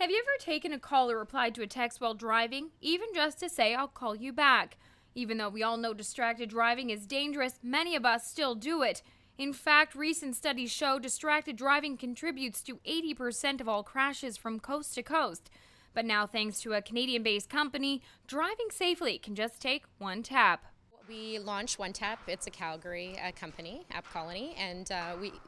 Have you ever taken a call or replied to a text while driving, even just to say, "I'll call you back"? Even though we all know distracted driving is dangerous, many of us still do it. In fact, recent studies show distracted driving contributes to 80% of all crashes from coast to coast. But now, thanks to a Canadian-based company, driving safely can just take one tap. We launched One Tap. It's a Calgary company, App Colony, and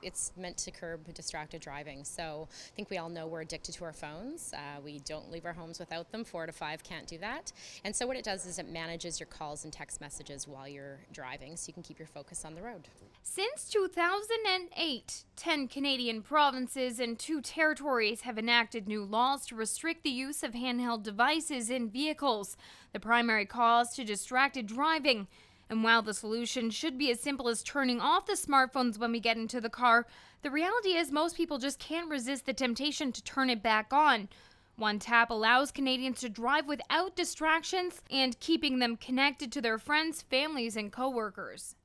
it's meant to curb distracted driving. So I think we all know we're addicted to our phones. We don't leave our homes without them. 4 to 5 can't do that. And so what it does is it manages your calls and text messages while you're driving, so you can keep your focus on the road. Since 2008, 10 Canadian provinces and 2 territories have enacted new laws to restrict the use of handheld devices in vehicles, the primary cause to distracted driving. And while the solution should be as simple as turning off the smartphones when we get into the car, the reality is most people just can't resist the temptation to turn it back on. One Tap allows Canadians to drive without distractions and keeping them connected to their friends, families, and coworkers.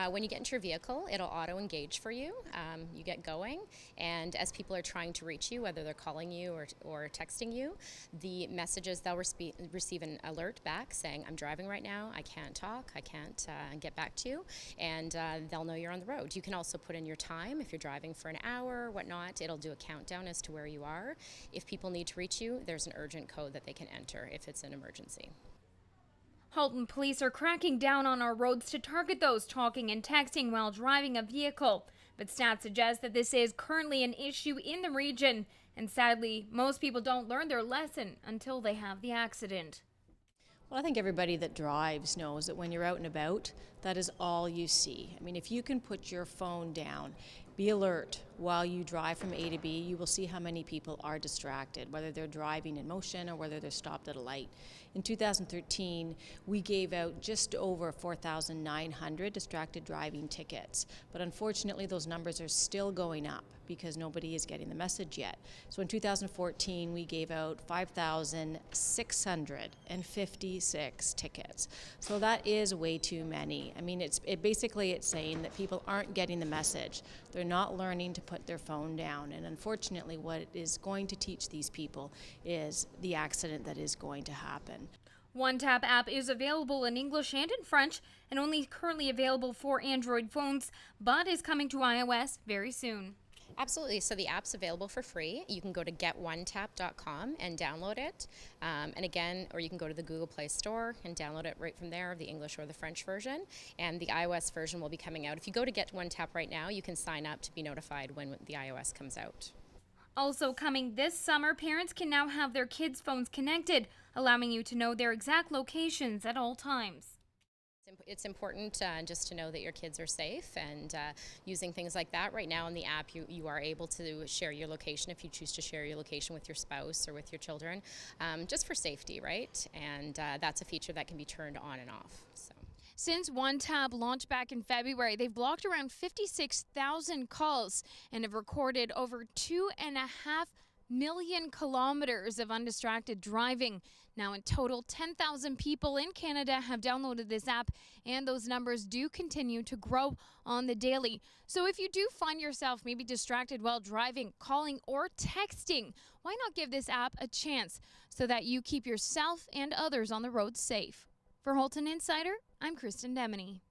When you get into your vehicle, it'll auto-engage for you. You get going, and as people are trying to reach you, whether they're calling you or texting you, the messages, they'll receive an alert back saying, "I'm driving right now, I can't talk, I can't get back to you," and they'll know you're on the road. You can also put in your time. If you're driving for an hour or whatnot, it'll do a countdown as to where you are. If people need to reach you, there's an urgent code that they can enter if it's an emergency. Halton Police are cracking down on our roads to target those talking and texting while driving a vehicle. But stats suggest that this is currently an issue in the region. And sadly, most people don't learn their lesson until they have the accident. Well, I think everybody that drives knows that when you're out and about, that is all you see. I mean, if you can put your phone down, be alert while you drive from A to B, you will see how many people are distracted, whether they're driving in motion or whether they're stopped at a light. In 2013, we gave out just over 4,900 distracted driving tickets, but unfortunately those numbers are still going up because nobody is getting the message yet. So in 2014, we gave out 5,656 tickets. So that is way too many. I mean, it's saying that people aren't getting the message. They're not learning to put their phone down. And unfortunately, what it is going to teach these people is the accident that is going to happen. One Tap app is available in English and in French and only currently available for Android phones, but is coming to iOS very soon. Absolutely. So the app's available for free. You can go to getonetap.com and download it. Or you can go to the Google Play Store and download it right from there, the English or the French version. And the iOS version will be coming out. If you go to Get One Tap right now, you can sign up to be notified when the iOS comes out. Also coming this summer, parents can now have their kids' phones connected, allowing you to know their exact locations at all times. It's important just to know that your kids are safe, and using things like that. Right now in the app, you are able to share your location if you choose to share your location with your spouse or with your children, just for safety, right? And that's a feature that can be turned on and off. Since One Tap launched back in February, they've blocked around 56,000 calls and have recorded over 2.5 million kilometers of undistracted driving. Now, in total, 10,000 people in Canada have downloaded this app, and those numbers do continue to grow on the daily. So if you do find yourself maybe distracted while driving, calling, or texting, why not give this app a chance so that you keep yourself and others on the road safe? For Halton Insider, I'm Kristen Demeny.